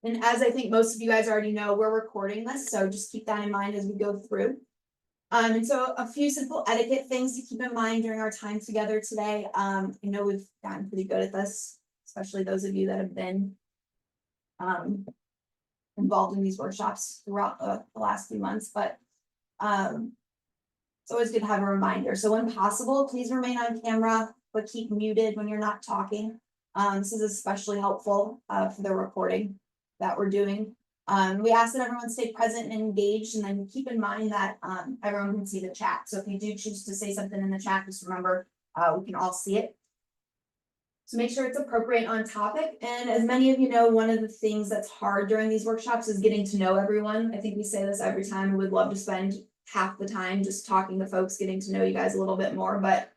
And as I think most of you guys already know, we're recording this, so just keep that in mind as we go through. And so a few simple etiquette things to keep in mind during our time together today. I know we've gotten pretty good at this, especially those of you that have been involved in these workshops throughout the last few months, but it's always good to have a reminder. So when possible, please remain on camera, but keep muted when you're not talking. This is especially helpful for the recording that we're doing. We ask that everyone stay present and engaged, and then keep in mind that everyone can see the chat. So if you do choose to say something in the chat, just remember we can all see it. So make sure it's appropriate on topic. And as many of you know, one of the things that's hard during these workshops is getting to know everyone. I think we say this every time. We would love to spend half the time just talking to folks, getting to know you guys a little bit more, but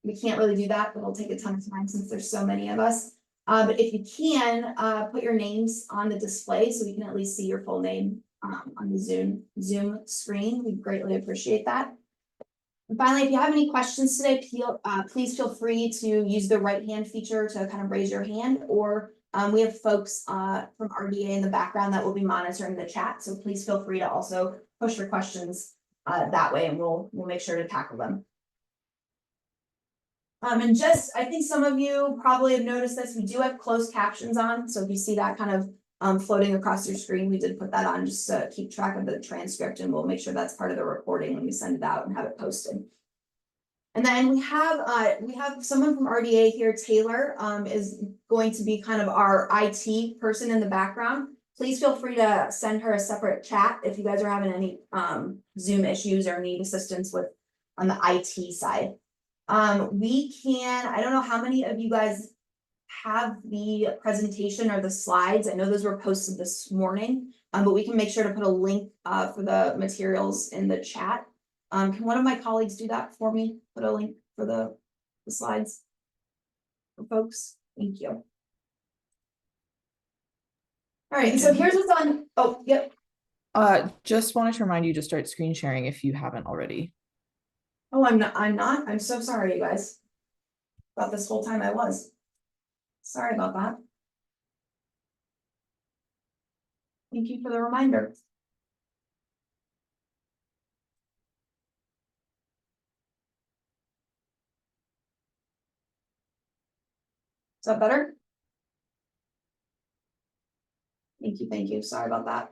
we can't really do that. It'll take a ton of time since there's so many of us. But if you can, put your names on the display so we can at least see your full name on the Zoom screen. We greatly appreciate that. And finally, if you have any questions today, please feel free to use the right hand feature to kind of raise your hand, or we have folks from RDA in the background that will be monitoring the chat. So please feel free to also push your questions that way, and we'll make sure to tackle them. And just, I think some of you probably have noticed this, we do have closed captions on. So if you see that kind of floating across your screen, we did put that on just to keep track of the transcript, and we'll make sure that's part of the recording when we send it out and have it posted. And then we have someone from RDA here. Taylor is going to be kind of our IT person in the background. Please feel free to send her a separate chat if you guys are having any Zoom issues or need assistance with on the IT side. I don't know how many of you guys have the presentation or the slides. I know those were posted this morning, but we can make sure to put a link for the materials in the chat. Can one of my colleagues do that for me? Put a link for the slides for folks. Thank you. All right, so here's what's on. Oh, yep. Just wanted to remind you to start screen sharing if you haven't already. Oh, I'm not. I'm so sorry, you guys. Thought this whole time I was. Sorry about that. Thank you for the reminder. Is that better? Thank you, thank you. Sorry about that.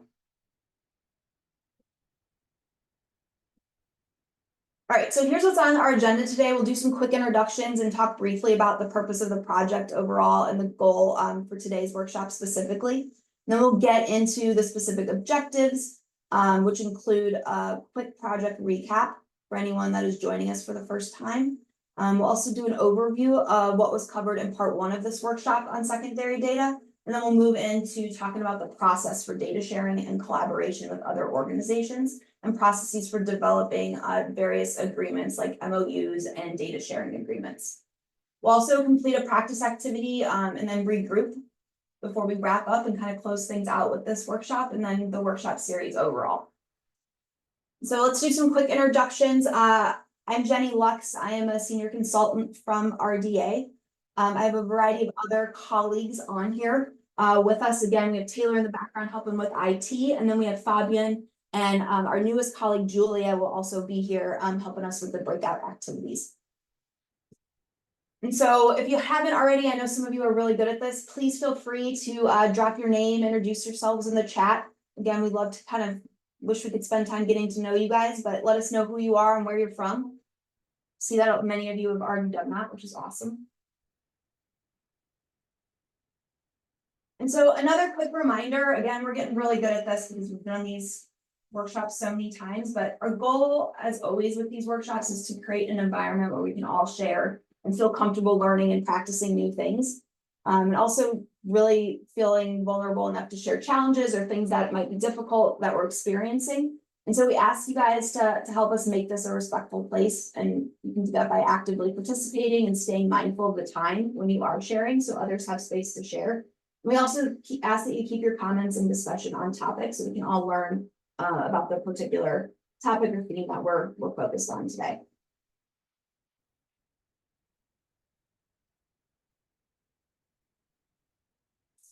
All right, so here's what's on our agenda today. We'll do some quick introductions and talk briefly about the purpose of the project overall and the goal for today's workshop specifically. And then we'll get into the specific objectives, which include a quick project recap for anyone that is joining us for the first time. We'll also do an overview of what was covered in part 1 of this workshop on secondary data. And then we'll move into talking about the process for data sharing and collaboration with other organizations and processes for developing various agreements like MOUs and data sharing agreements. We'll also complete a practice activity and then regroup before we wrap up and kind of close things out with this workshop and then the workshop series overall. So let's do some quick introductions. I'm Jenny Lux. I am a senior consultant from RDA. I have a variety of other colleagues on here with us. Again, we have Taylor in the background helping with IT, and then we have Fabian, and our newest colleague, Julia, will also be here helping us with the breakout activities. And so if you haven't already, I know some of you are really good at this, please feel free to drop your name, introduce yourselves in the chat. Again, we'd love to kind of wish we could spend time getting to know you guys, but let us know who you are and where you're from. See that many of you have already done that, which is awesome. And so another quick reminder, again, we're getting really good at this because we've done these workshops so many times, but our goal, as always with these workshops, is to create an environment where we can all share and feel comfortable learning and practicing new things. And also really feeling vulnerable enough to share challenges or things that might be difficult that we're experiencing. And so we ask you guys to help us make this a respectful place, and you can do that by actively participating and staying mindful of the time when you are sharing so others have space to share. We also ask that you keep your comments and discussion on topic so we can all learn about the particular topic or theme that we're focused on today.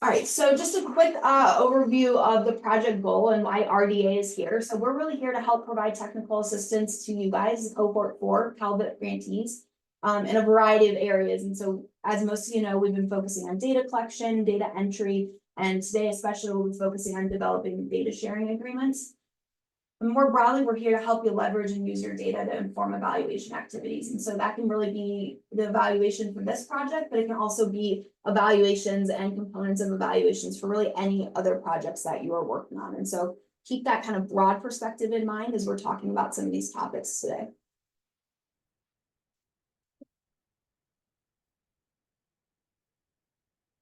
All right, so just a quick overview of the project goal and why RDA is here. So we're really here to help provide technical assistance to you guys, cohort 4 Calvert grantees, in a variety of areas. And so, as most of you know, we've been focusing on data collection, data entry, and today especially we'll be focusing on developing data sharing agreements. And more broadly, we're here to help you leverage and use your data to inform evaluation activities. And so that can really be the evaluation for this project, but it can also be evaluations and components of evaluations for really any other projects that you are working on. And so keep that kind of broad perspective in mind as we're talking about some of these topics today.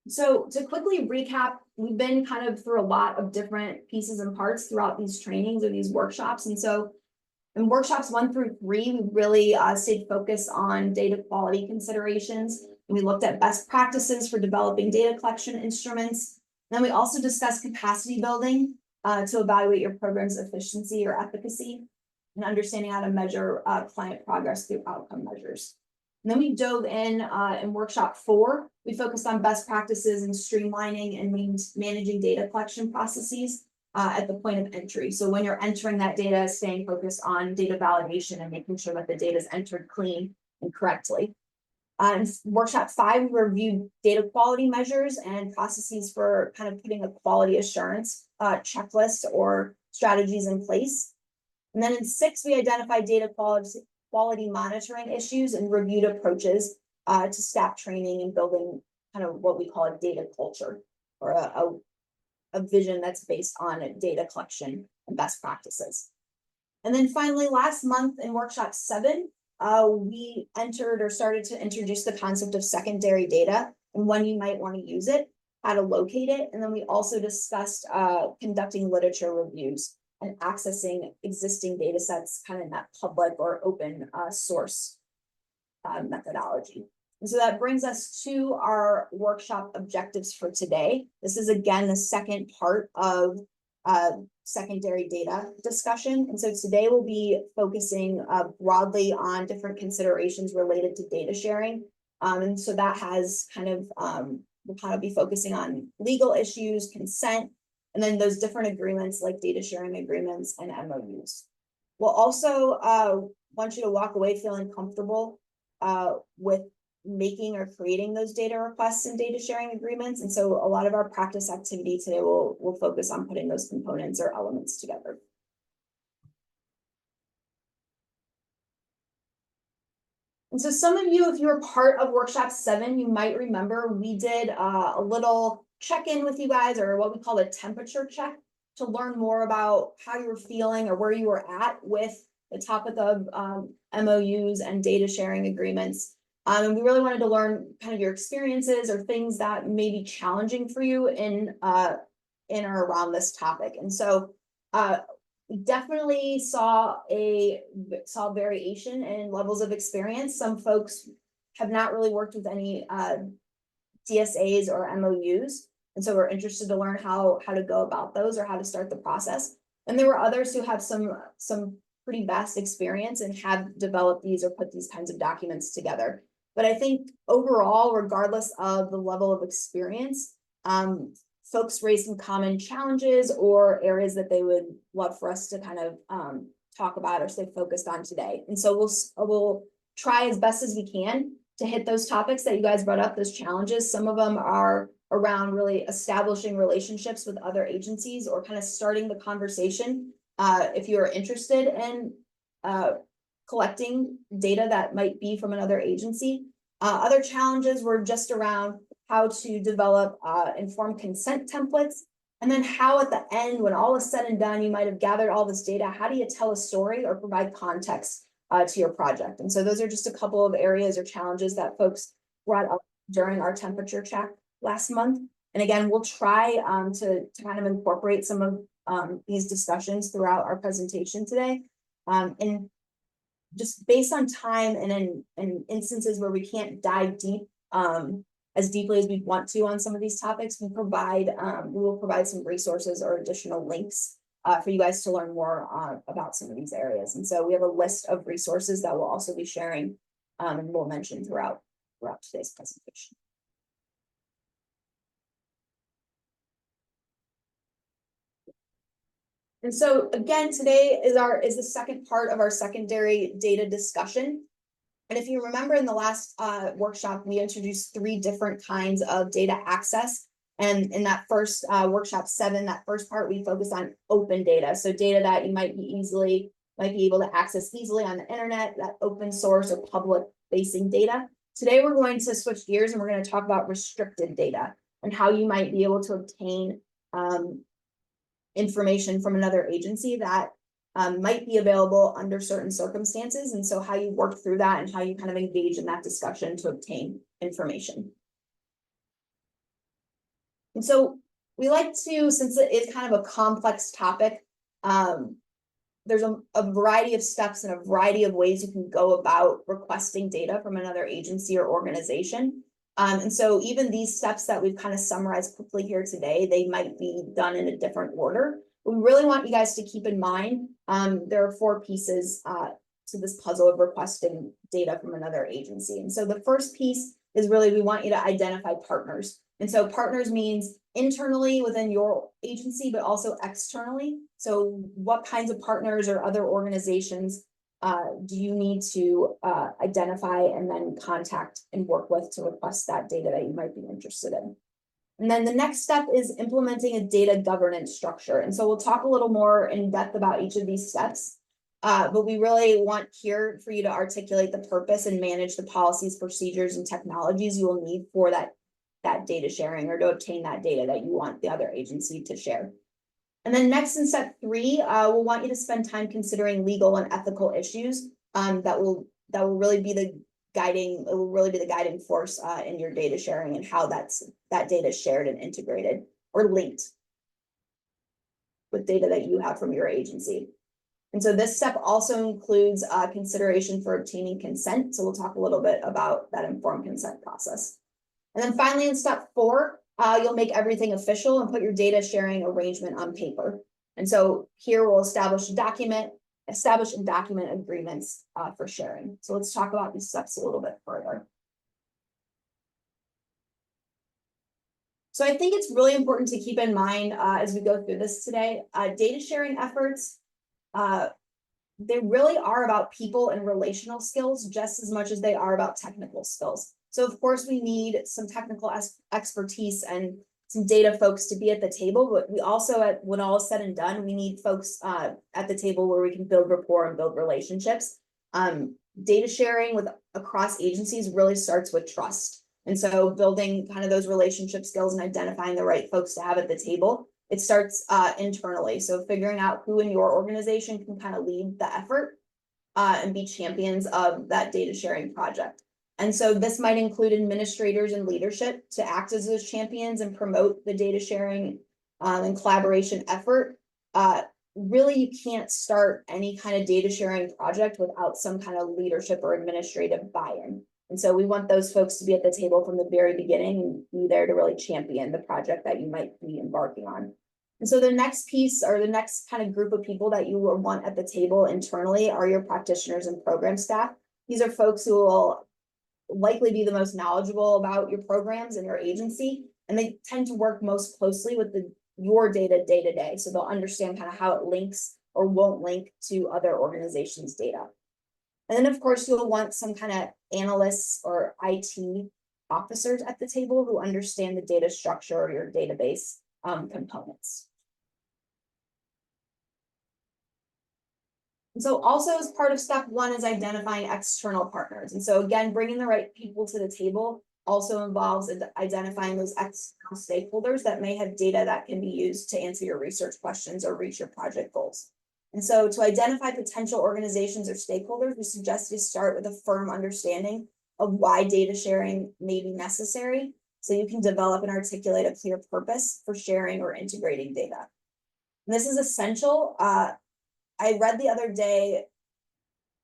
So to quickly recap, we've been kind of through a lot of different pieces and parts throughout these trainings or these workshops. And so in workshops 1 through 3, we really stayed focused on data quality considerations. And we looked at best practices for developing data collection instruments. Then we also discussed capacity building to evaluate your program's efficiency or efficacy and understanding how to measure client progress through outcome measures. And then we dove in workshop 4, we focused on best practices in streamlining and managing data collection processes at the point of entry. So when you're entering that data, staying focused on data validation and making sure that the data is entered clean and correctly. In workshop 5, we reviewed data quality measures and processes for kind of putting a quality assurance checklist or strategies in place. And then in 6, we identified data quality monitoring issues and reviewed approaches to staff training and building kind of what we call a data culture or a vision that's based on data collection and best practices. And then finally, last month in workshop 7, we entered or started to introduce the concept of secondary data and when you might want to use it, how to locate it. And then we also discussed conducting literature reviews and accessing existing data sets kind of in that public or open source methodology. And so that brings us to our workshop objectives for today. This is again the second part of secondary data discussion. And so today we'll be focusing broadly on different considerations related to data sharing. And so that has kind of, we'll kind of be focusing on legal issues, consent, and then those different agreements like data sharing agreements and MOUs. We'll also want you to walk away feeling comfortable with making or creating those data requests and data sharing agreements. And so a lot of our practice activity today will focus on putting those components or elements together. And so some of you, if you were part of workshop 7, you might remember we did a little check-in with you guys, or what we call a temperature check, to learn more about how you were feeling or where you were at with the topic of MOUs and data sharing agreements. And we really wanted to learn kind of your experiences or things that may be challenging for you in or around this topic. And so we definitely saw variation in levels of experience. Some folks have not really worked with any DSAs or MOUs. And so we're interested to learn how to go about those or how to start the process. And there were others who have some pretty vast experience and have developed these or put these kinds of documents together. But I think overall, regardless of the level of experience, folks raise some common challenges or areas that they would love for us to kind of talk about or stay focused on today. And so we'll try as best as we can to hit those topics that you guys brought up, those challenges. Some of them are around really establishing relationships with other agencies or kind of starting the conversation if you are interested in collecting data that might be from another agency. Other challenges were just around how to develop informed consent templates, and then how at the end, when all is said and done, you might have gathered all this data, how do you tell a story or provide context to your project? And so those are just a couple of areas or challenges that folks brought up during our temperature check last month. And again, we'll try to kind of incorporate some of these discussions throughout our presentation today. And just based on time and in instances where we can't dive deep as deeply as we want to on some of these topics, we will provide some resources or additional links for you guys to learn more about some of these areas. And so we have a list of resources that we'll also be sharing and we'll mention throughout today's presentation. And so again, today is the second part of our secondary data discussion. And if you remember in the last workshop, we introduced 3 different kinds of data access. And in that first workshop 7, that first part, we focused on open data. So data that you might be able to access easily on the internet, that open source or public facing data. Today, we're going to switch gears and we're going to talk about restricted data and how you might be able to obtain information from another agency that might be available under certain circumstances. And so how you work through that and how you kind of engage in that discussion to obtain information. And so we like to, since it is kind of a complex topic, there's a variety of steps and a variety of ways you can go about requesting data from another agency or organization. And so even these steps that we've kind of summarized quickly here today, they might be done in a different order. We really want you guys to keep in mind, there are 4 pieces to this puzzle of requesting data from another agency. And so the first piece is really, we want you to identify partners. And so partners means internally within your agency, but also externally. So what kinds of partners or other organizations do you need to identify and then contact and work with to request that data that you might be interested in? And then the next step is implementing a data governance structure. And so we'll talk a little more in depth about each of these steps. But we really want here for you to articulate the purpose and manage the policies, procedures, and technologies you will need for that data sharing or to obtain that data that you want the other agency to share. And then next in step 3, we'll want you to spend time considering legal and ethical issues that will really be the guiding force in your data sharing and how that data is shared and integrated or linked with data that you have from your agency. And so this step also includes consideration for obtaining consent. So we'll talk a little bit about that informed consent process. And then finally in step 4, you'll make everything official and put your data sharing arrangement on paper. And so here we'll establish and document agreements for sharing. So let's talk about these steps a little bit further. So I think it's really important to keep in mind as we go through this today, data sharing efforts, they really are about people and relational skills just as much as they are about technical skills. So of course we need some technical expertise and some data folks to be at the table, but we also, when all is said and done, we need folks at the table where we can build rapport and build relationships. Data sharing across agencies really starts with trust. And so building kind of those relationship skills and identifying the right folks to have at the table, it starts internally. So figuring out who in your organization can kind of lead the effort and be champions of that data sharing project. And so this might include administrators and leadership to act as those champions and promote the data sharing and collaboration effort. Really, you can't start any kind of data sharing project without some kind of leadership or administrative buy-in. And so we want those folks to be at the table from the very beginning and be there to really champion the project that you might be embarking on. And so the next piece or the next kind of group of people that you will want at the table internally are your practitioners and program staff. These are folks who will likely be the most knowledgeable about your programs and your agency, and they tend to work most closely with your data day to day. So they'll understand kind of how it links or won't link to other organizations' data. And then of course, you'll want some kind of analysts or IT officers at the table who understand the data structure or your database components. And so also as part of step 1 is identifying external partners. And so again, bringing the right people to the table also involves identifying those external stakeholders that may have data that can be used to answer your research questions or reach your project goals. And so to identify potential organizations or stakeholders, we suggest you start with a firm understanding of why data sharing may be necessary, so you can develop and articulate a clear purpose for sharing or integrating data. And this is essential. I read the other day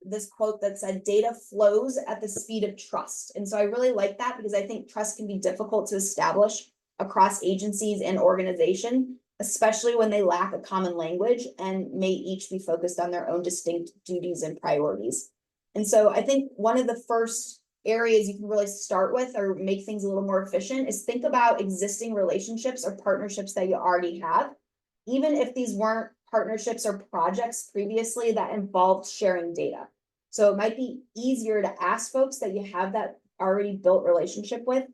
this quote that said, data flows at the speed of trust. And so I really like that because I think trust can be difficult to establish across agencies and organizations, especially when they lack a common language and may each be focused on their own distinct duties and priorities. And so I think one of the first areas you can really start with or make things a little more efficient is think about existing relationships or partnerships that you already have. Even if these weren't partnerships or projects previously that involved sharing data. So it might be easier to ask folks that you have that already built relationship with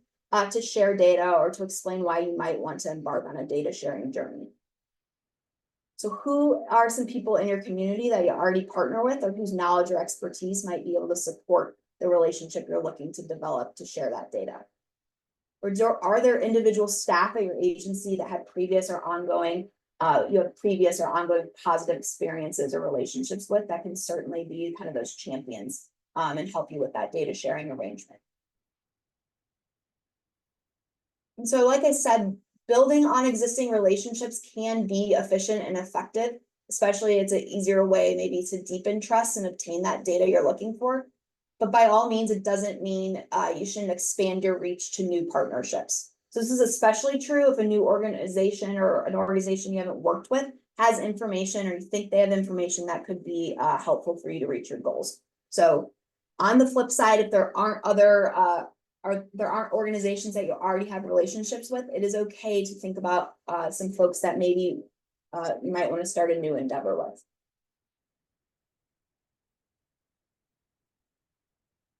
to share data or to explain why you might want to embark on a data sharing journey. So who are some people in your community that you already partner with or whose knowledge or expertise might be able to support the relationship you're looking to develop to share that data? Or are there individual staff at your agency that had previous or ongoing positive experiences or relationships with that can certainly be kind of those champions and help you with that data sharing arrangement? And so, like I said, building on existing relationships can be efficient and effective, especially it's an easier way maybe to deepen trust and obtain that data you're looking for. But by all means, it doesn't mean you shouldn't expand your reach to new partnerships. So this is especially true if a new organization or an organization you haven't worked with has information or you think they have information that could be helpful for you to reach your goals. So on the flip side, if there aren't organizations that you already have relationships with, it is okay to think about some folks that maybe you might want to start a new endeavor with.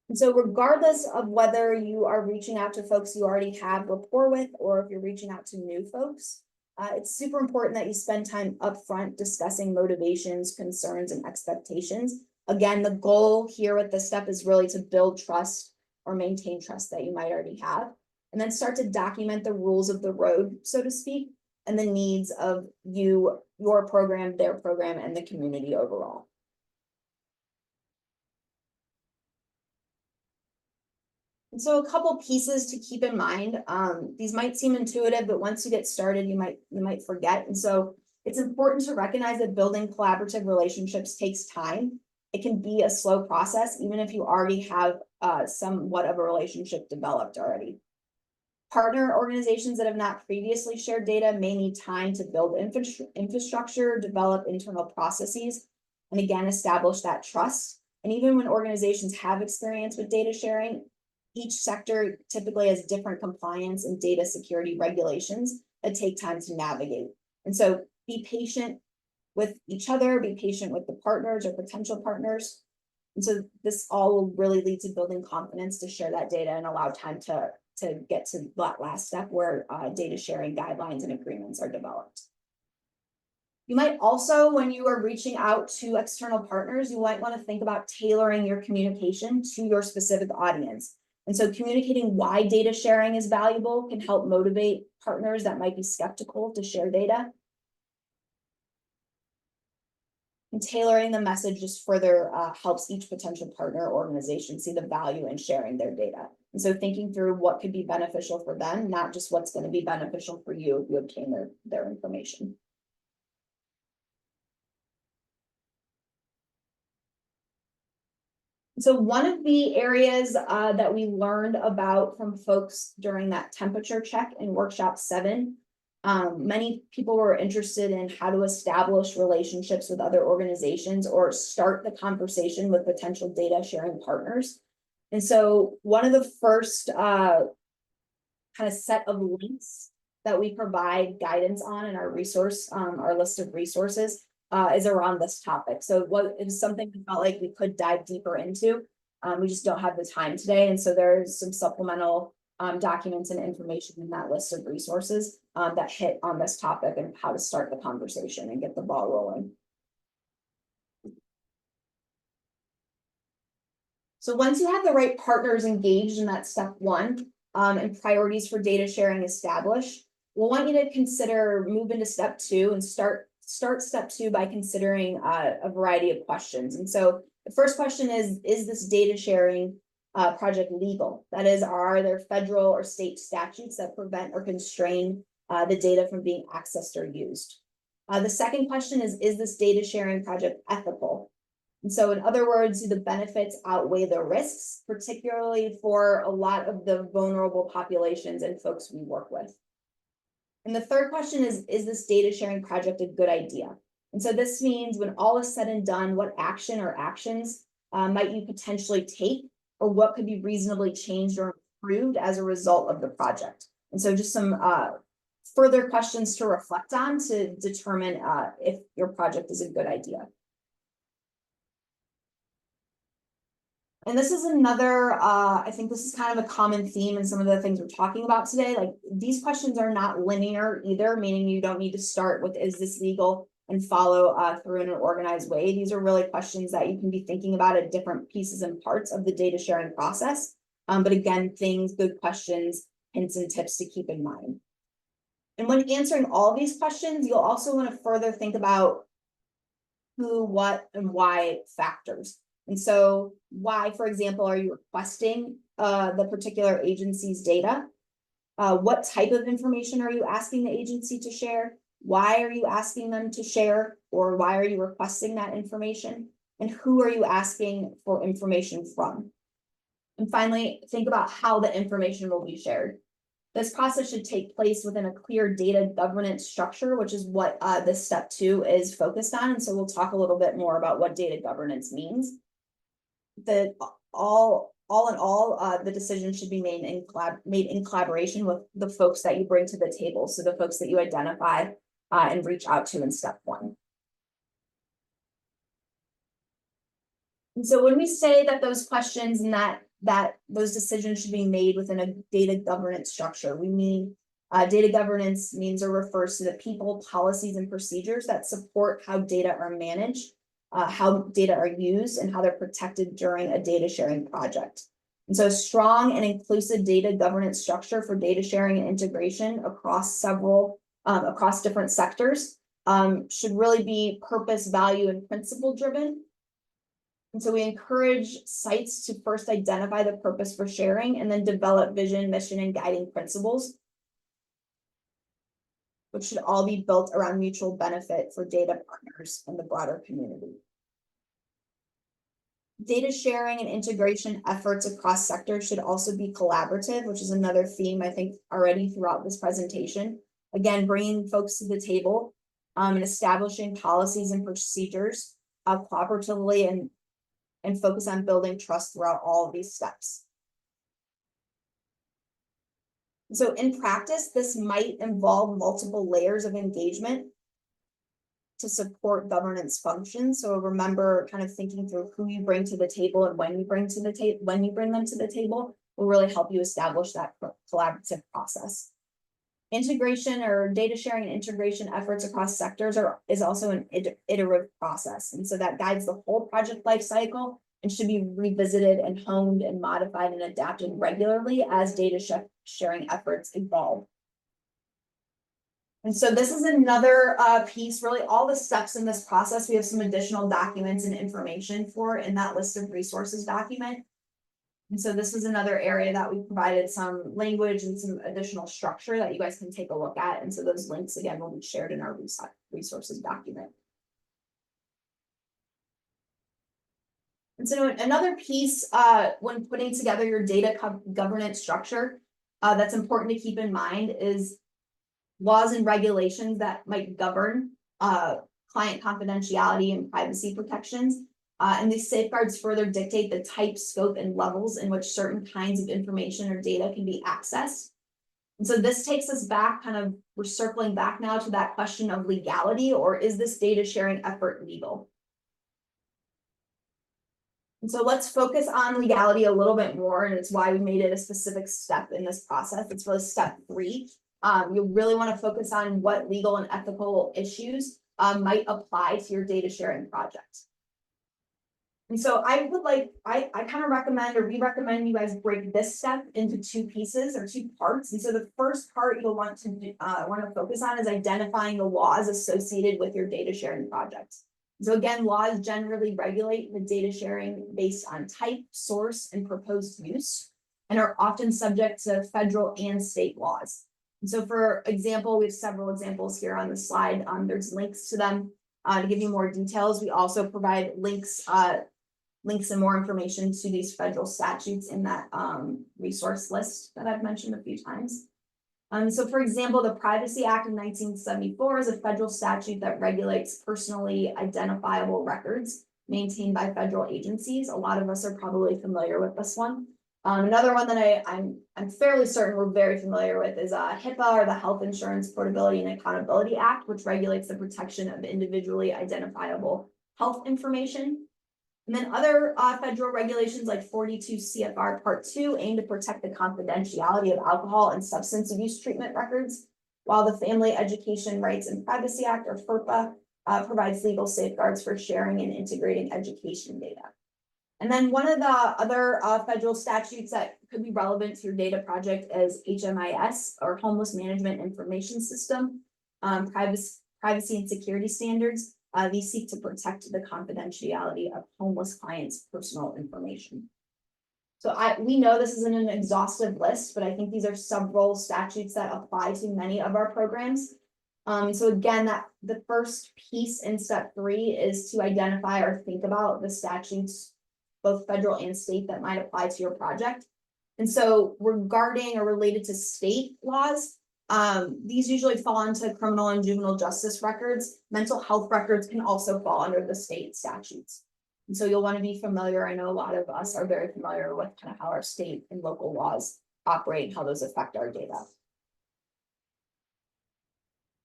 And so regardless of whether you are reaching out to folks you already have rapport with, or if you're reaching out to new folks, it's super important that you spend time upfront discussing motivations, concerns, and expectations. Again, the goal here with this step is really to build trust or maintain trust that you might already have, and then start to document the rules of the road, so to speak, and the needs of your program, their program, and the community overall. And so a couple pieces to keep in mind. These might seem intuitive, but once you get started, you might forget. And so it's important to recognize that building collaborative relationships takes time. It can be a slow process, even if you already have somewhat of a relationship developed already. Partner organizations that have not previously shared data may need time to build infrastructure, develop internal processes, and again, establish that trust. And even when organizations have experience with data sharing, each sector typically has different compliance and data security regulations that take time to navigate. And so be patient with each other, be patient with the partners or potential partners. And so this all will really lead to building confidence to share that data and allow time to get to that last step where data sharing guidelines and agreements are developed. You might also, when you are reaching out to external partners, you might want to think about tailoring your communication to your specific audience. And so communicating why data sharing is valuable can help motivate partners that might be skeptical to share data. And tailoring the message just further helps each potential partner or organization see the value in sharing their data. And so thinking through what could be beneficial for them, not just what's going to be beneficial for you if you obtain their information. So one of the areas that we learned about from folks during that temperature check in workshop 7, many people were interested in how to establish relationships with other organizations or start the conversation with potential data sharing partners. And so one of the first kind of set of links that we provide guidance on in our resource, our list of resources, is around this topic. So it was something we felt like we could dive deeper into. We just don't have the time today. And so there's some supplemental documents and information in that list of resources that hit on this topic and how to start the conversation and get the ball rolling. So once you have the right partners engaged in that step 1 and priorities for data sharing established, we'll want you to move into step 2 and start step 2 by considering a variety of questions. And so the first question is this data sharing project legal? That is, are there federal or state statutes that prevent or constrain the data from being accessed or used? The second question is this data sharing project ethical? And so in other words, do the benefits outweigh the risks, particularly for a lot of the vulnerable populations and folks we work with? And the third question is this data sharing project a good idea? And so this means when all is said and done, what action or actions might you potentially take, or what could be reasonably changed or improved as a result of the project? And so just some further questions to reflect on to determine if your project is a good idea. And this is another, I think this is kind of a common theme in some of the things we're talking about today. Like, these questions are not linear either, meaning you don't need to start with, is this legal, and follow through in an organized way. These are really questions that you can be thinking about at different pieces and parts of the data sharing process. But again, good questions, hints and tips to keep in mind. And when answering all these questions, you'll also want to further think about who, what, and why factors. And so why, for example, are you requesting the particular agency's data? What type of information are you asking the agency to share? Why are you asking them to share, or why are you requesting that information? And who are you asking for information from? And finally, think about how the information will be shared. This process should take place within a clear data governance structure, which is what this step 2 is focused on. And so we'll talk a little bit more about what data governance means. All in all, the decision should be made in collaboration with the folks that you bring to the table. So the folks that you identify and reach out to in step 1. And so when we say that those questions and that those decisions should be made within a data governance structure, we mean data governance means or refers to the people, policies, and procedures that support how data are managed, how data are used, and how they're protected during a data sharing project. And so a strong and inclusive data governance structure for data sharing and integration across different sectors should really be purpose, value, and principle driven. And so we encourage sites to first identify the purpose for sharing and then develop vision, mission, and guiding principles, which should all be built around mutual benefit for data partners and the broader community. Data sharing and integration efforts across sectors should also be collaborative, which is another theme I think already throughout this presentation. Again, bringing folks to the table and establishing policies and procedures cooperatively and focus on building trust throughout all of these steps. So in practice, this might involve multiple layers of engagement to support governance functions. So remember, kind of thinking through who you bring to the table and when you bring them to the table will really help you establish that collaborative process. Integration or data sharing and integration efforts across sectors is also an iterative process. And so that guides the whole project life cycle and should be revisited and honed and modified and adapted regularly as data sharing efforts evolve. And so this is another piece, really all the steps in this process. We have some additional documents and information for in that list of resources document. And so this is another area that we provided some language and some additional structure that you guys can take a look at. And so those links, again, will be shared in our resources document. And so another piece when putting together your data governance structure that's important to keep in mind is laws and regulations that might govern client confidentiality and privacy protections. And these safeguards further dictate the type, scope, and levels in which certain kinds of information or data can be accessed. And so this takes us back, we're circling back now to that question of legality, or is this data sharing effort legal? And so let's focus on legality a little bit more, and it's why we made it a specific step in this process. It's really step 3. You really want to focus on what legal and ethical issues might apply to your data sharing project. And so I kind of recommend, or we recommend you guys break this step into 2 pieces or 2 parts. And so the first part you'll want to focus on is identifying the laws associated with your data sharing project. So again, laws generally regulate the data sharing based on type, source, and proposed use, and are often subject to federal and state laws. And so for example, we have several examples here on the slide. There's links to them to give you more details. We also provide links and more information to these federal statutes in that resource list that I've mentioned a few times. So for example, the Privacy Act of 1974 is a federal statute that regulates personally identifiable records maintained by federal agencies. A lot of us are probably familiar with this one. Another one that I'm fairly certain we're very familiar with is HIPAA, or the Health Insurance Portability and Accountability Act, which regulates the protection of individually identifiable health information. And then other federal regulations like 42 CFR Part 2 aim to protect the confidentiality of alcohol and substance abuse treatment records, while the Family Education Rights and Privacy Act, or FERPA, provides legal safeguards for sharing and integrating education data. And then one of the other federal statutes that could be relevant to your data project is HMIS, or Homeless Management Information System, privacy and security standards. These seek to protect the confidentiality of homeless clients' personal information. So we know this isn't an exhaustive list, but I think these are several statutes that apply to many of our programs. So again, the first piece in step 3 is to identify or think about the statutes, both federal and state, that might apply to your project. And so regarding or related to state laws, these usually fall into criminal and juvenile justice records. Mental health records can also fall under the state statutes. And so you'll want to be familiar. I know a lot of us are very familiar with kind of how our state and local laws operate and how those affect our data.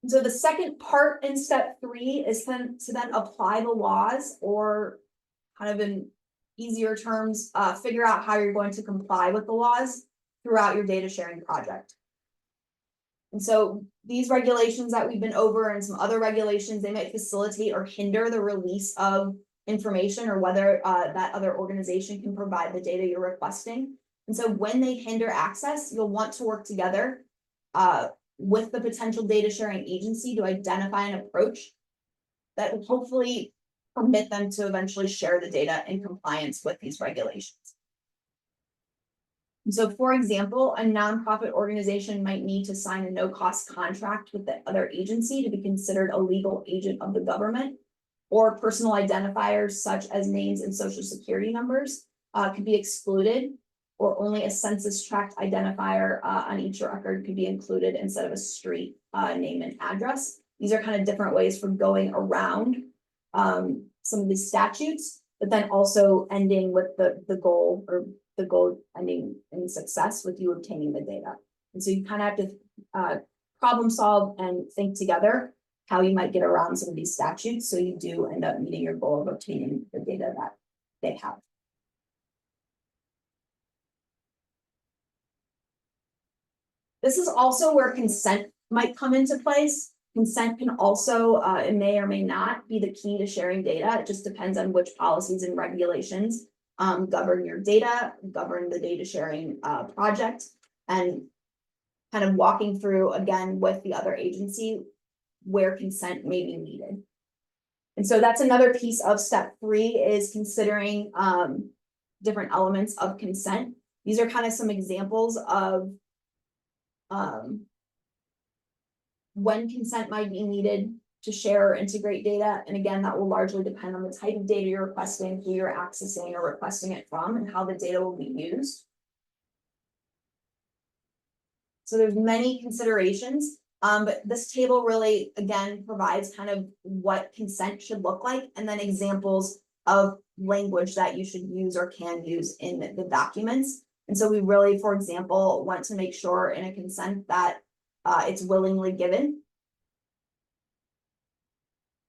And so the second part in step 3 is to then apply the laws, or kind of in easier terms, figure out how you're going to comply with the laws throughout your data sharing project. And so these regulations that we've been over, and some other regulations, they might facilitate or hinder the release of information, or whether that other organization can provide the data you're requesting. And so when they hinder access, you'll want to work together with the potential data sharing agency to identify an approach that will hopefully permit them to eventually share the data in compliance with these regulations. And so, for example, a nonprofit organization might need to sign a no-cost contract with the other agency to be considered a legal agent of the government, or personal identifiers such as names and social security numbers could be excluded, or only a census tract identifier on each record could be included instead of a street name and address. These are kind of different ways for going around some of these statutes, but then also ending with the goal, or the goal ending in success with you obtaining the data. And so you kind of have to problem solve and think together how you might get around some of these statutes, so you do end up meeting your goal of obtaining the data that they have. This is also where consent might come into place. Consent can also, it may or may not be the key to sharing data. It just depends on which policies and regulations govern your data, govern the data sharing project, and kind of walking through again with the other agency where consent may be needed. And so that's another piece of step 3, is considering different elements of consent. These are kind of some examples of when consent might be needed to share or integrate data. And again, that will largely depend on the type of data you're requesting, who you're accessing or requesting it from, and how the data will be used. So there's many considerations, but this table really, again, provides kind of what consent should look like, and then examples of language that you should use or can use in the documents. And so we really, for example, want to make sure in a consent that it's willingly given.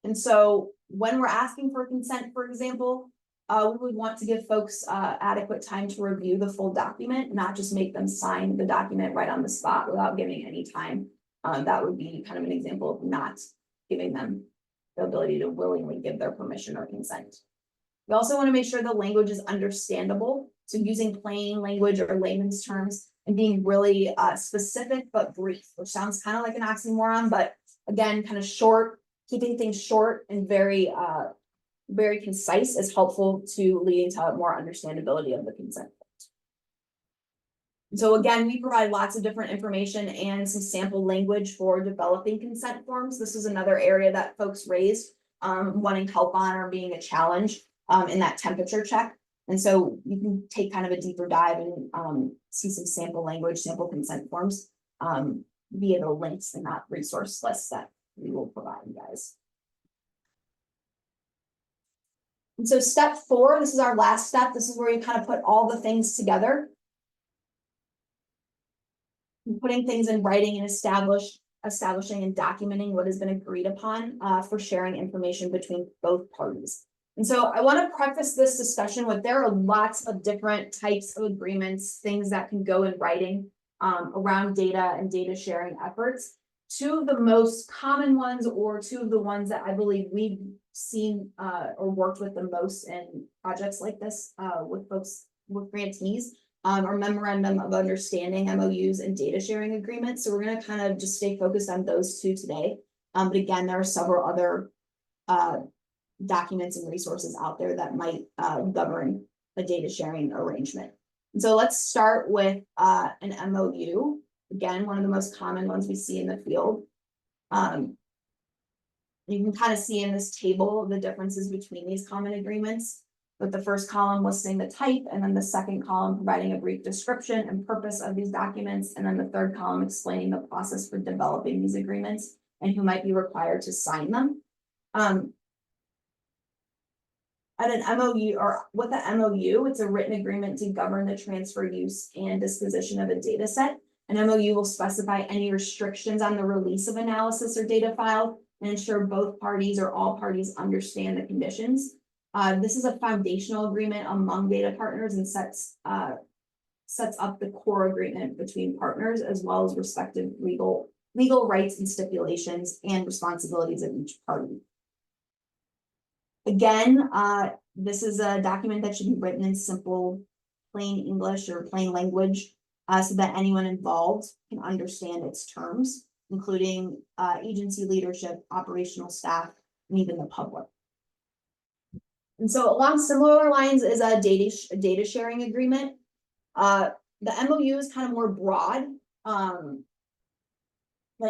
And so when we're asking for consent, for example, we would want to give folks adequate time to review the full document, not just make them sign the document right on the spot without giving any time. That would be kind of an example of not giving them the ability to willingly give their permission or consent. We also want to make sure the language is understandable. So using plain language or layman's terms, and being really specific but brief, which sounds kind of like an oxymoron, but again, kind of short, keeping things short and very concise is helpful to leading to more understandability of the consent. So again, we provide lots of different information and some sample language for developing consent forms. This is another area that folks raised wanting help on, or being a challenge in that temperature check. And so you can take kind of a deeper dive and see some sample language, sample consent forms via the links in that resource list that we will provide you guys. And so step 4, this is our last step. This is where you kind of put all the things together. putting things in writing and establishing and documenting what has been agreed upon for sharing information between both parties. And so I want to preface this discussion with there are lots of different types of agreements, things that can go in writing around data and data sharing efforts. Two of the most common ones, or two of the ones that I believe we've seen or worked with the most in projects like this with folks, with grantees, are memorandum of understanding, MOUs, and data sharing agreements. So we're going to kind of just stay focused on those two today. But again, there are several other documents and resources out there that might govern a data sharing arrangement. And so let's start with an MOU. Again, one of the most common ones we see in the field. You can kind of see in this table the differences between these common agreements, with the first column listing the type, and then the second column providing a brief description and purpose of these documents, and then the third column explaining the process for developing these agreements and who might be required to sign them. At an MOU, or with an MOU, it's a written agreement to govern the transfer, use, and disposition of a data set. An MOU will specify any restrictions on the release of analysis or data file and ensure both parties or all parties understand the conditions. This is a foundational agreement among data partners and sets up the core agreement between partners, as well as respective legal rights and stipulations and responsibilities of each party. Again, this is a document that should be written in simple, plain English or plain language, so that anyone involved can understand its terms, including agency leadership, operational staff, and even the public. And so along similar lines is a data sharing agreement. The MOU is kind of more broad, that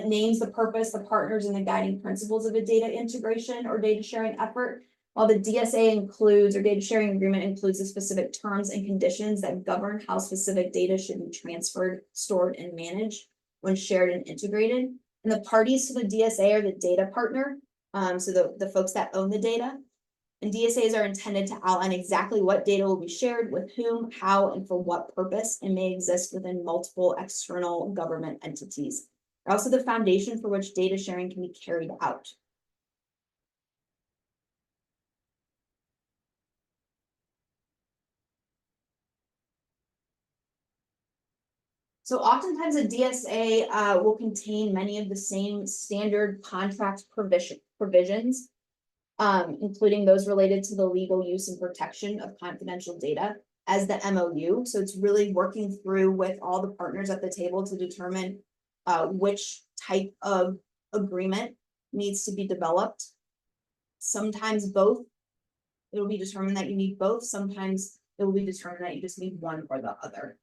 names the purpose, the partners, and the guiding principles of a data integration or data sharing effort, while the DSA includes, or data sharing agreement includes, the specific terms and conditions that govern how specific data should be transferred, stored, and managed when shared and integrated. And the parties to the DSA are the data partner, so the folks that own the data. And DSAs are intended to outline exactly what data will be shared with whom, how, and for what purpose, and may exist within multiple external government entities. They're also the foundation for which data sharing can be carried out. So oftentimes a DSA will contain many of the same standard contract provisions, including those related to the legal use and protection of confidential data as the MOU. So it's really working through with all the partners at the table to determine which type of agreement needs to be developed. Sometimes both. It will be determined that you need both. Sometimes it will be determined that you just need one or the other.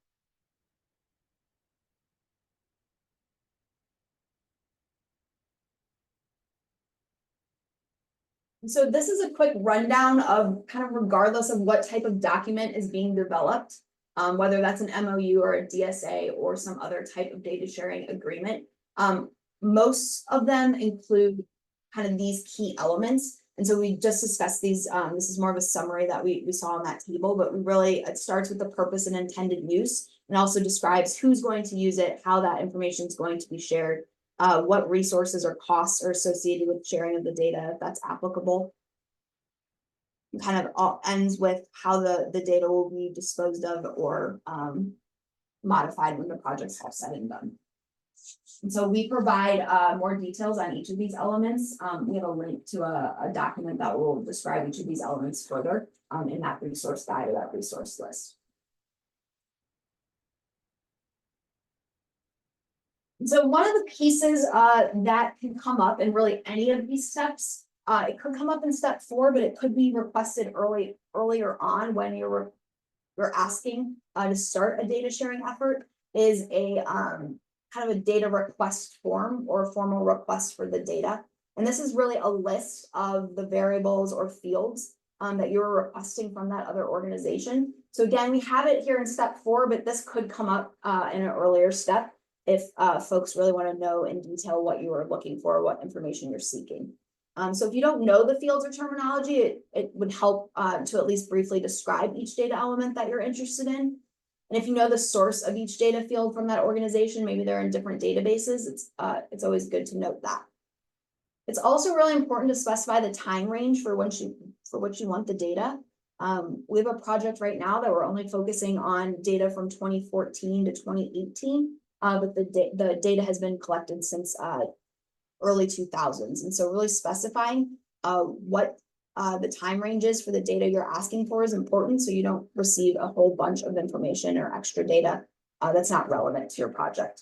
So this is a quick rundown of kind of regardless of what type of document is being developed, whether that's an MOU or a DSA or some other type of data sharing agreement. Most of them include kind of these key elements. And so we just discussed these. This is more of a summary that we saw on that table, but it starts with the purpose and intended use, and also describes who's going to use it, how that information is going to be shared, what resources or costs are associated with sharing of the data, if that's applicable. It kind of all ends with how the data will be disposed of or modified when the project's all said and done. And so we provide more details on each of these elements. We have a link to a document that will describe each of these elements further in that resource guide or that resource list. So one of the pieces that can come up in really any of these steps, it could come up in step 4, but it could be requested earlier on when you're asking to start a data sharing effort, is a kind of a data request form or a formal request for the data. And this is really a list of the variables or fields that you're requesting from that other organization. So again, we have it here in step 4, but this could come up in an earlier step if folks really want to know in detail what you are looking for, what information you're seeking. So if you don't know the fields or terminology, it would help to at least briefly describe each data element that you're interested in. And if you know the source of each data field from that organization, maybe they're in different databases, it's always good to note that. It's also really important to specify the time range for which you want the data. We have a project right now that we're only focusing on data from 2014 to 2018, but the data has been collected since early 2000s. And so really specifying what the time range is for the data you're asking for is important, so you don't receive a whole bunch of information or extra data that's not relevant to your project.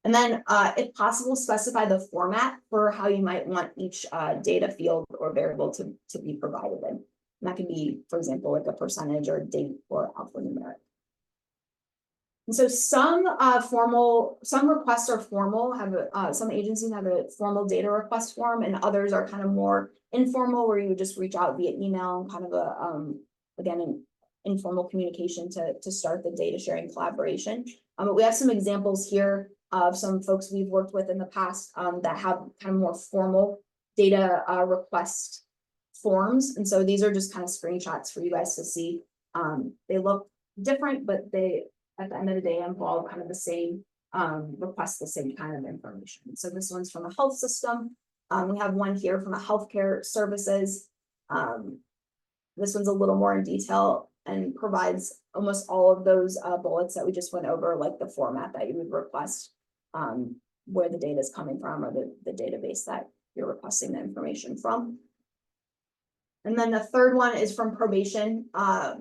And then, if possible, specify the format for how you might want each data field or variable to be provided in. And that can be, for example, like a percentage or a date or alphanumeric. And so some requests are formal, some agencies have a formal data request form, and others are kind of more informal, where you would just reach out via email and kind of again, an informal communication to start the data sharing collaboration. But we have some examples here of some folks we've worked with in the past that have kind of more formal data request forms. And so these are just kind of screenshots for you guys to see. They look different, but they, at the end of the day, involve kind of the same, request the same kind of information. So this one's from a health system. We have one here from a healthcare services. This one's a little more in detail and provides almost all of those bullets that we just went over, like the format that you would request, where the data is coming from, or the database that you're requesting the information from. And then the third one is from probation.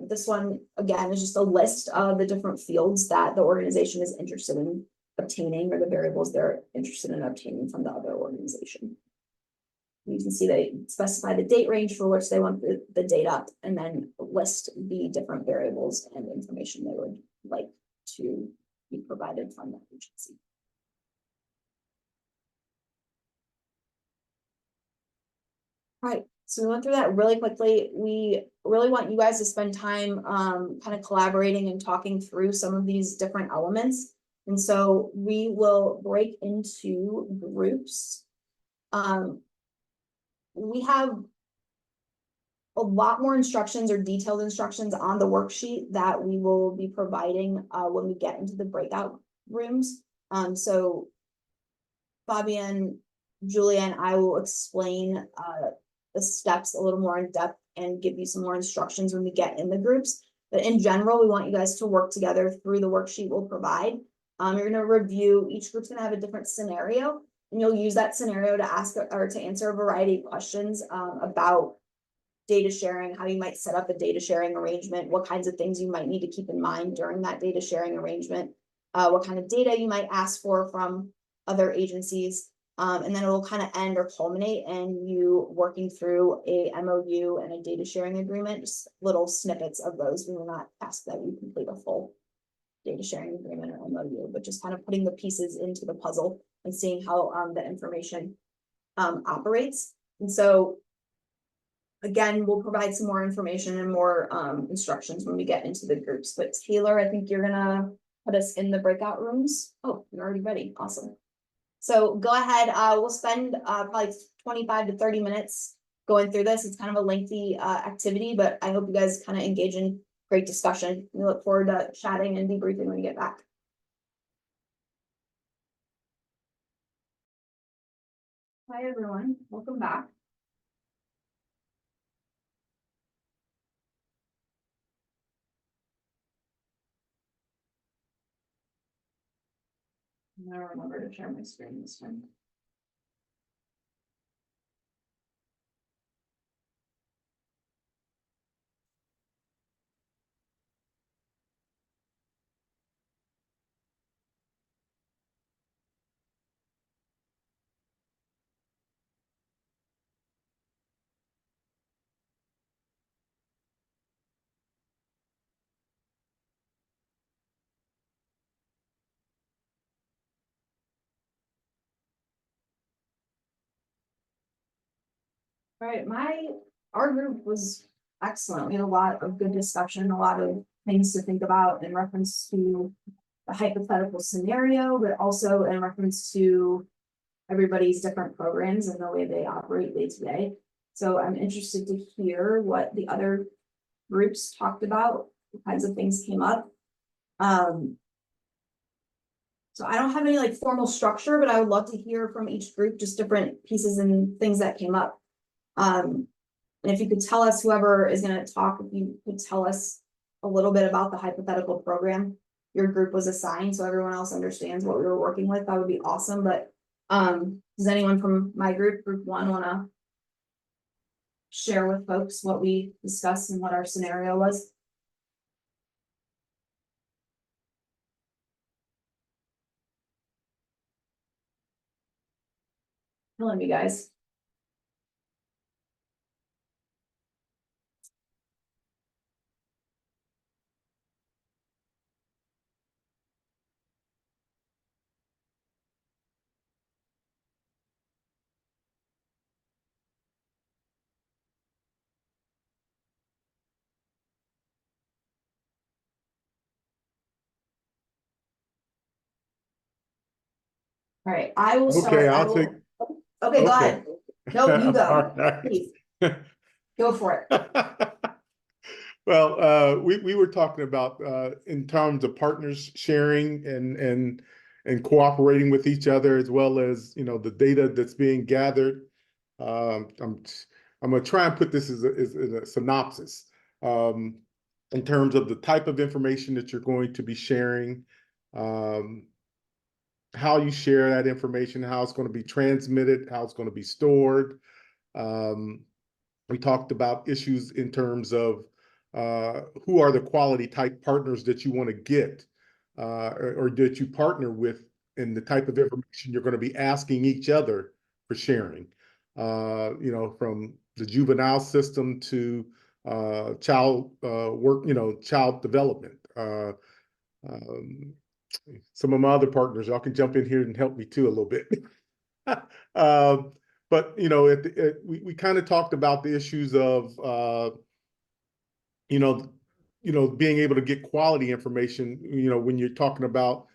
This one, again, is just a list of the different fields that the organization is interested in obtaining, or the variables they're interested in obtaining from the other organization. You can see they specify the date range for which they want the data, and then list the different variables and information they would like to be provided from that agency. All right, so we went through that really quickly. We really want you guys to spend time kind of collaborating and talking through some of these different elements. And so we will break into groups. We have a lot more instructions or detailed instructions on the worksheet that we will be providing when we get into the breakout rooms. So Fabian, Julia, and I will explain the steps a little more in depth and give you some more instructions when we get in the groups. But in general, we want you guys to work together through the worksheet we'll provide. You're going to review, each group's going to have a different scenario, and you'll use that scenario to ask or to answer a variety of questions about data sharing, how you might set up a data sharing arrangement, what kinds of things you might need to keep in mind during that data sharing arrangement, what kind of data you might ask for from other agencies. And then it will kind of end or culminate in you working through a MOU and a data sharing agreement, just little snippets of those. We will not ask that you complete a full data sharing agreement or MOU, but just kind of putting the pieces into the puzzle and seeing how the information operates. And so again, we'll provide some more information and more instructions when we get into the groups. But Taylor, I think you're gonna put us in the breakout rooms. Oh, you're already ready. Awesome. So go ahead. We'll spend probably 25 to 30 minutes going through this. It's kind of a lengthy activity, but I hope you guys kind of engage in great discussion. We look forward to chatting and debriefing when we get back. Hi, everyone. Welcome back. I'm gonna remember to share my screen this time. All right, our group was excellent. We had a lot of good discussion, a lot of things to think about in reference to the hypothetical scenario, but also in reference to everybody's different programs and the way they operate day to day. So I'm interested to hear what the other groups talked about, what kinds of things came up. Um. So I don't have any like formal structure, but I would love to hear from each group, just different pieces and things that came up. And if you could tell us, whoever is gonna talk, if you could tell us a little bit about the hypothetical program your group was assigned, so everyone else understands what we were working with, that would be awesome, but, does anyone from my group one, wanna share with folks what we discussed and what our scenario was? Hello, you guys. All right, I will start. Okay, I I'll will- take. Okay, go Okay. ahead. No, you All go, right. please, go for it. Well, we were talking about in terms of partners sharing and cooperating with each other, as well as, you know, the data that's being gathered. I'm gonna try and put this as a synopsis in terms of the type of information that you're going to be sharing, how you share that information, how it's going to be transmitted, how it's going to be stored. Um, we talked about issues in terms of who are the quality type partners that you want to get or that you partner with, and the type of information you're going to be asking each other for sharing. You know, from the juvenile system to child work, you know, child development. Um, some of my other partners, y'all can jump in here and help me too a little bit. But you know, we kind of talked about the issues of you know, being able to get quality information. You know, when you're talking about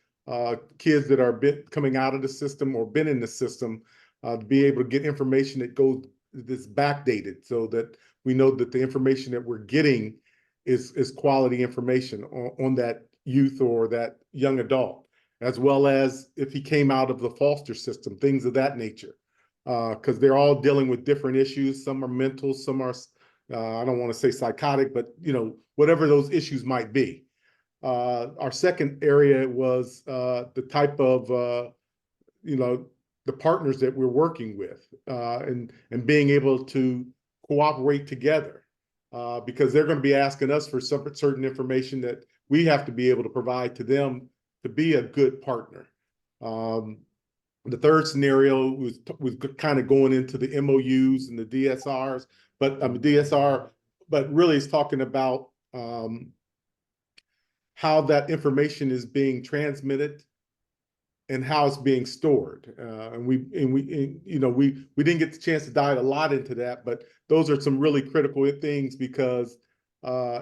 kids that are coming out of the system or been in the system, to be able to get information that goes that's backdated, so that we know that the information that we're getting is quality information on that youth or that young adult, as well as if he came out of the foster system, things of that nature, because they're all dealing with different issues. Some are mental, some are I don't want to say psychotic, but you know, whatever those issues might be. Our second area was the type of you know, the partners that we're working with, and being able to cooperate together, because they're going to be asking us for some certain information that we have to be able to provide to them to be a good partner. The third scenario was kind of going into the MOUs and the DSRs, but DSR, but really it's talking about how that information is being transmitted and how it's being stored. You know, we didn't get the chance to dive a lot into that, but those are some really critical things, because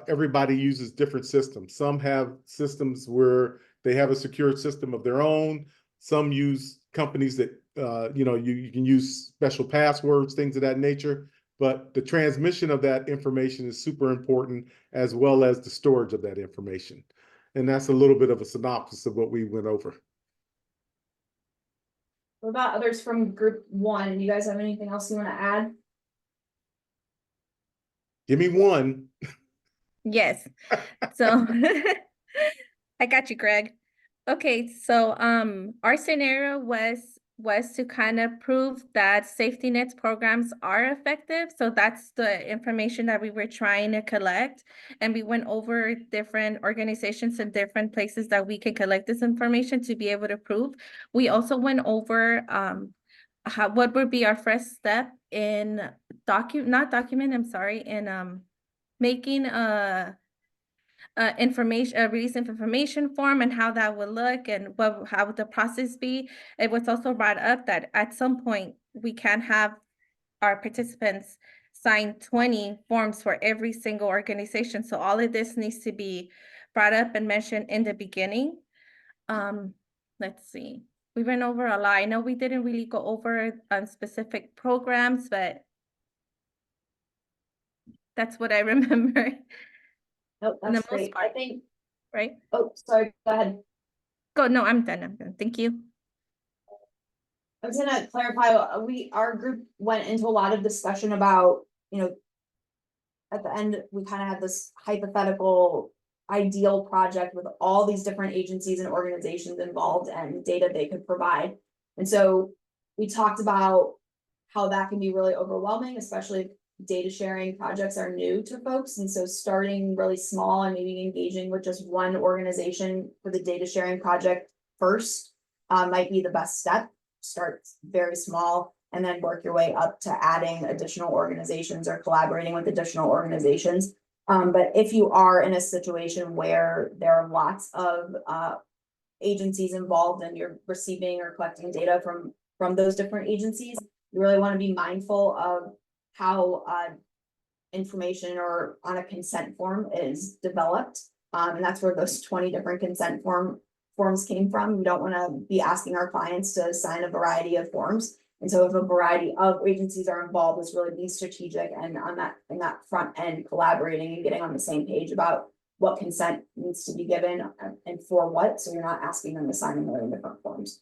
everybody uses different systems. Some have systems where they have a secure system of their own. Some use companies that you know, you can use special passwords, things of that nature. But the transmission of that information is super important, as well as the storage of that information. And that's a little bit of a synopsis of what we went over. What about others from group one? Do you guys have anything else you wanna add? Give me one. Yes. So I got you, Greg. Okay, so our scenario was to kind of prove that safety nets programs are effective. So that's the information that we were trying to collect. And we went over different organizations and different places that we can collect this information to be able to prove. We also went over what would be our first step in making a release of information form and how that would look and how would the process be. It was also brought up that at some point we can have our participants sign 20 forms for every single organization. So all of this needs to be brought up and mentioned in the beginning. Let's see. We went over a lot. I know we didn't really go over specific programs, but that's what I remember. Nope, For the that's most great. part. I think right? Oh, sorry, go ahead. Go, no, I'm done, thank you. I was gonna clarify, our group went into a lot of discussion about, at the end, we kind of had this hypothetical ideal project with all these different agencies and organizations involved and data they could provide. And so we talked about how that can be really overwhelming, especially if data sharing projects are new to folks. And so starting really small and maybe engaging with just one organization for the data sharing project first might be the best step. Start very small and then work your way up to adding additional organizations or collaborating with additional organizations. But if you are in a situation where there are lots of agencies involved and you're receiving or collecting data from those different agencies, you really want to be mindful of how information or on a consent form is developed. And that's where those 20 different consent forms came from. We don't want to be asking our clients to sign a variety of forms. And so if a variety of agencies are involved, it's really being strategic and in that front end collaborating and getting on the same page about what consent needs to be given and for what, so you're not asking them to sign a million different forms.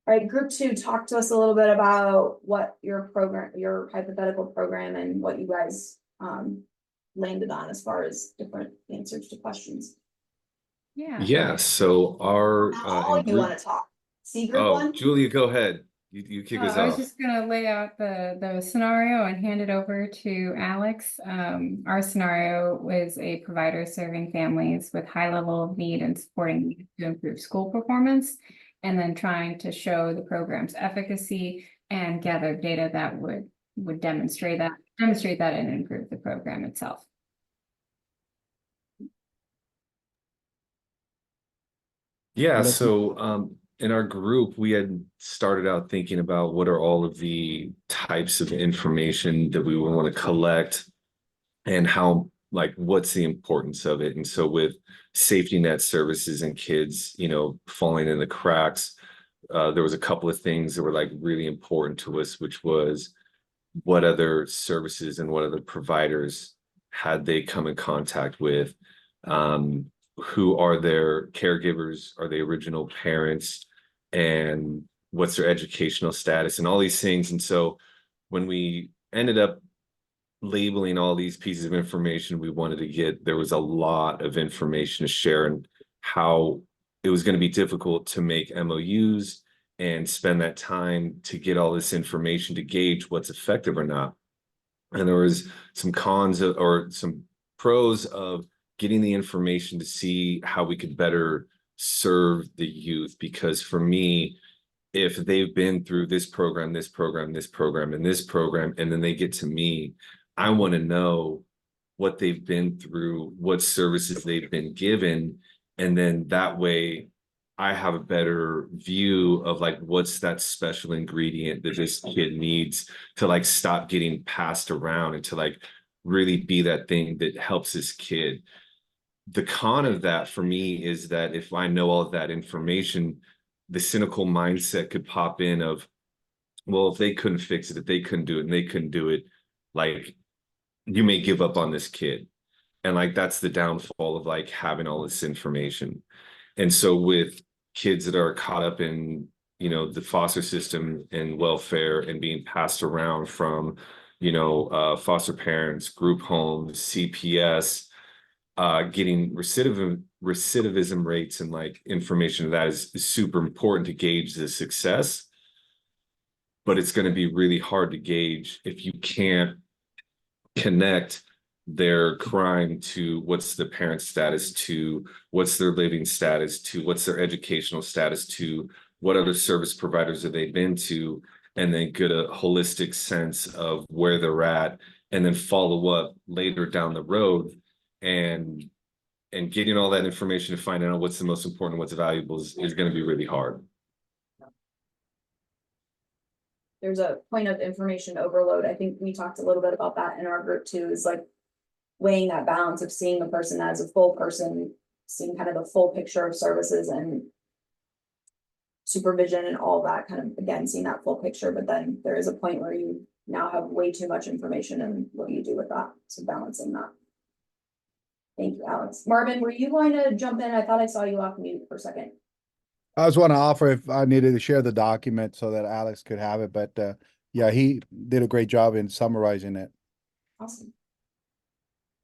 All right, group 2, talk to us a little bit about what your hypothetical program and what you guys landed on as far as different answers to questions. Yeah, so our Not all in you group, want to talk. See group 1? Julia, go ahead. You kick us I was off. just gonna lay out the scenario and hand it over to Alex. Our scenario was a provider serving families with high level of need and supporting needs to improve school performance, and then trying to show the program's efficacy and gather data that would demonstrate that and improve the program itself. Yeah, so in our group, we had started out thinking about what are all of the types of information that we would want to collect and how, like, what's the importance of it. And so with safety net services and kids, falling in the cracks, there was a couple of things that were like really important to us, which was what other services and what other providers had they come in contact with. Who are their caregivers? Are they original parents? And what's their educational status and all these things. And so when we ended up labeling all these pieces of information we wanted to get, there was a lot of information to share and how it was going to be difficult to make MOUs and spend that time to get all this information to gauge what's effective or not. And there was some cons or some pros of getting the information to see how we could better serve the youth. Because for me, if they've been through this program, and this program, and then they get to me, I want to know what they've been through, what services they've been given. And then that way I have a better view of like, what's that special ingredient that this kid needs to like stop getting passed around and to like really be that thing that helps this kid. The con of that for me is that if I know all of that information, the cynical mindset could pop in of, well, if they couldn't fix it, if they couldn't do it and they couldn't do it, like, you may give up on this kid. And like, that's the downfall of like having all this information. And so with kids that are caught up in, the foster system and welfare and being passed around from, foster parents, group homes, CPS, getting recidivism rates and like information that is super important to gauge the success. But it's going to be really hard to gauge if you can't connect their crime to what's the parent status, to what's their living status, to what's their educational status, to what other service providers have they been to, and then get a holistic sense of where they're at, and then follow up later down the road and getting all that information to find out what's the most important, what's valuable is going to be really hard. There's a point of information overload. I think we talked a little bit about that in our group too, is like weighing that balance of seeing the person as a full person, seeing kind of the full picture of services and supervision and all that, kind of, again, seeing that full picture. But then there is a point where you now have way too much information and what do you do with that? So balancing that. Thank you, Alex. Marvin, were you going to jump in? I thought I saw you off mute for a second. I just want to offer if I needed to share the document so that Alex could have it, but yeah, he did a great job in summarizing it. Awesome.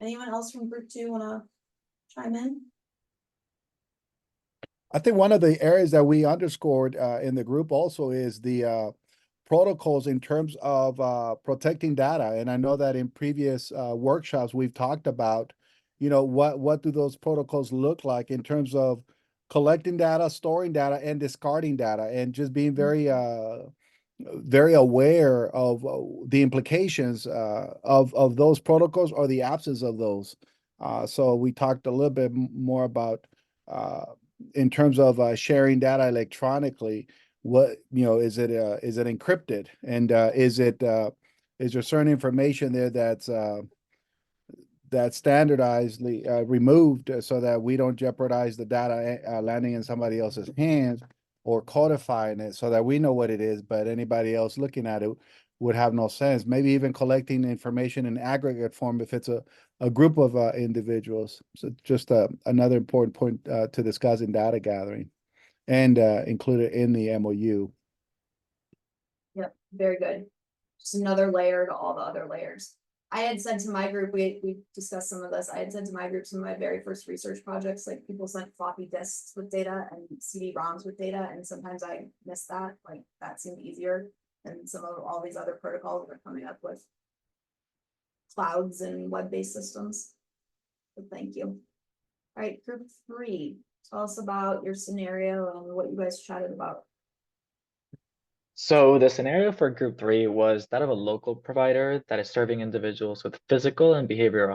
Anyone else from group 2 wanna chime in? I think one of the areas that we underscored in the group also is the protocols in terms of protecting data. And I know that in previous workshops, we've talked about, you know, what do those protocols look like in terms of collecting data, storing data, and discarding data, and just being very aware of the implications of those protocols or the absence of those. So we talked a little bit more about in terms of sharing data electronically. What, you know, is it encrypted, and is there certain information there that's standardizedly removed so that we don't jeopardize the data landing in somebody else's hands, or codifying it so that we know what it is, but anybody else looking at it would have no sense. Maybe even collecting information in aggregate form if it's a group of individuals. So just another important point to discuss in data gathering, and included in the MOU. Yep, very good. Just another layer to all the other layers. I had sent to my group, we discussed some of this, I had sent to my group some of my very first research projects, like people sent floppy disks with data and CD-ROMs with data, and sometimes I missed that, like that seemed easier than some of all these other protocols that are coming up with clouds and web-based systems. So thank you. All right, group 3, tell us about your scenario and what you guys chatted about. So the scenario for group 3 was that of a local provider that is serving individuals with physical and behavioral